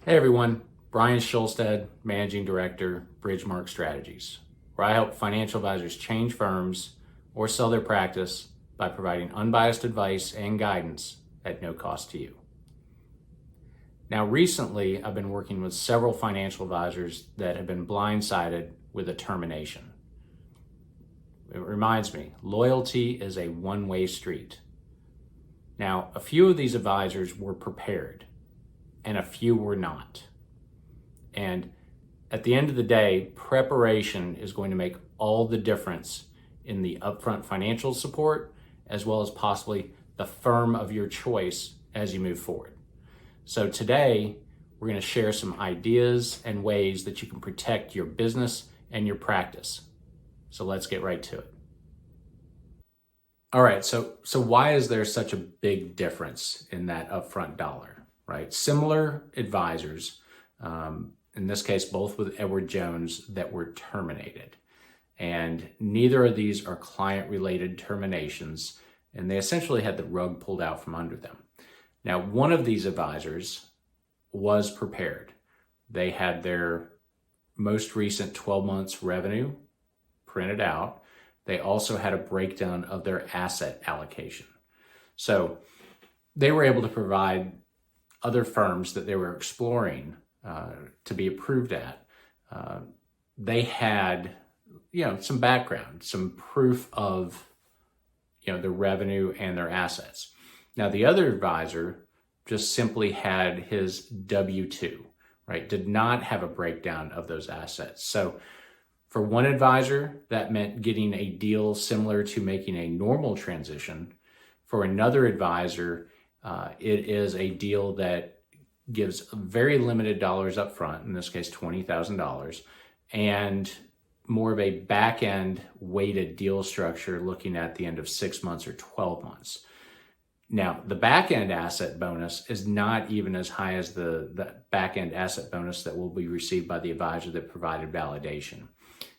Hey everyone, Brian Schulstead, Managing Director, Bridgemark Strategies, where I help financial advisors change firms or sell their practice by providing unbiased advice and guidance at no cost to you. Now, recently, I've been working with several financial advisors that have been blindsided with a termination. It reminds me, loyalty is a one-way street. Now, a few of these advisors were prepared and a few were not. And at the end of the day, preparation is going to make all the difference in the upfront financial support, as well as possibly the firm of your choice as you move forward. So today, we're going to share some ideas and ways that you can protect your business and your practice. So let's get right to it. All right, so why is there such a big difference in that upfront dollar? Right? Similar advisors, in this case, both with Edward Jones, that were terminated. And neither of these are client-related terminations, and they essentially had the rug pulled out from under them. Now, one of these advisors was prepared. They had their most recent 12 months revenue printed out. They also had a breakdown of their asset allocation. So they were able to provide other firms that they were exploring to be approved at. They had, some background, some proof of, their revenue and their assets. Now, the other advisor just simply had his W-2, right? Did not have a breakdown of those assets. So for one advisor, that meant getting a deal similar to making a normal transition. For another advisor, it is a deal that gives very limited dollars up front, in this case $20,000, and more of a back-end weighted deal structure looking at the end of 6 months or 12 months. Now, the back-end asset bonus is not even as high as the back-end asset bonus that will be received by the advisor that provided validation.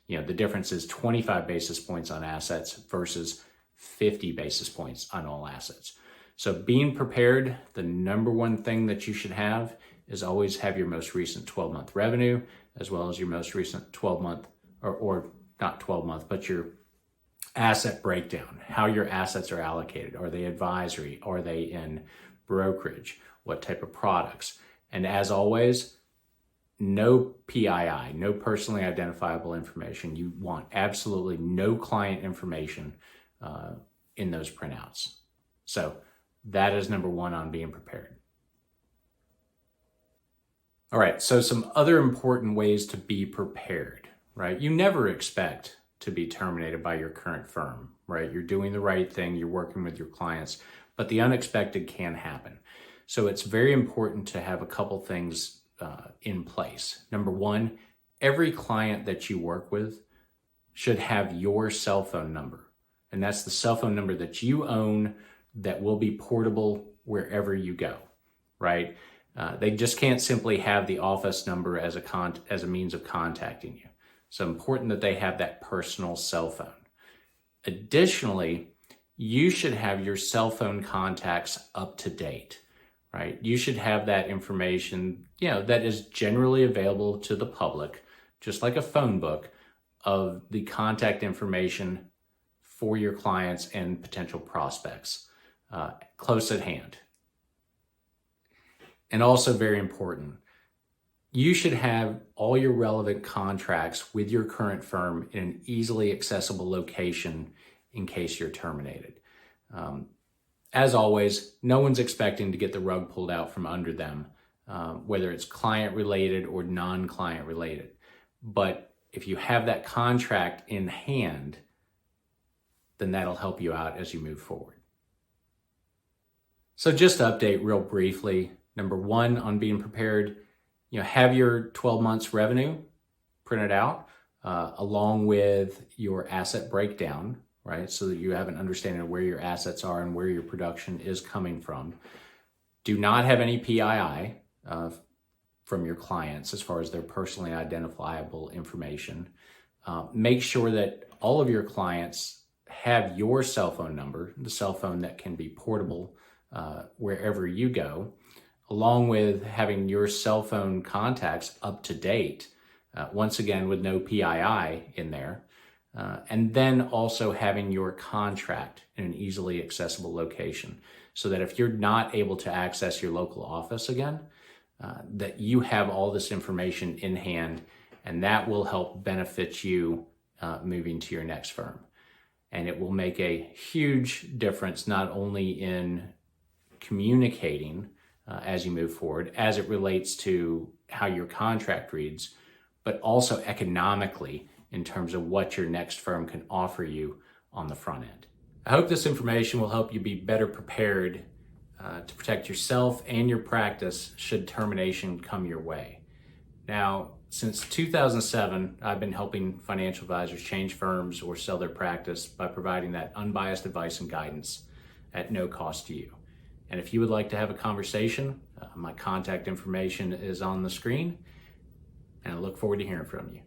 The difference is 25 basis points on assets versus 50 basis points on all assets. So being prepared, the number one thing that you should have is always have your most recent 12-month revenue, as well as your most recent 12-month, or not 12-month, but your asset breakdown, how your assets are allocated. Are they advisory? Are they in brokerage? What type of products? And as always, no PII, no personally identifiable information. You want absolutely no client information in those printouts. So that is number one on being prepared. All right, so some other important ways to be prepared, right? You never expect to be terminated by your current firm, right? You're doing the right thing, you're working with your clients, but the unexpected can happen. So it's very important to have a couple things in place. Number one, every client that you work with should have your cell phone number. And that's the cell phone number that you own that will be portable wherever you go, right? They just can't simply have the office number as a means of contacting you. So important that they have that personal cell phone. Additionally, you should have your cell phone contacts up to date, right? You should have that information, that is generally available to the public, just like a phone book of the contact information for your clients and potential prospects, close at hand. And also very important, you should have all your relevant contracts with your current firm in an easily accessible location in case you're terminated. As always, no one's expecting to get the rug pulled out from under them, whether it's client related or non-client related. But if you have that contract in hand, then that'll help you out as you move forward. So just to update real briefly, number one on being prepared, have your 12 months revenue printed out along with your asset breakdown, right? So that you have an understanding of where your assets are and where your production is coming from. Do not have any PII from your clients as far as their personally identifiable information. Make sure that all of your clients have your cell phone number, the cell phone that can be portable wherever you go, along with having your cell phone contacts up to date, once again with no PII in there, and then also having your contract in an easily accessible location, so that if you're not able to access your local office again, that you have all this information in hand, and that will help benefit you moving to your next firm. And it will make a huge difference, not only in communicating as you move forward, as it relates to how your contract reads, but also economically in terms of what your next firm can offer you on the front end. I hope this information will help you be better prepared to protect yourself and your practice should termination come your way. Now, since 2007, I've been helping financial advisors change firms or sell their practice by providing that unbiased advice and guidance at no cost to you. And if you would like to have a conversation, my contact information is on the screen, and I look forward to hearing from you.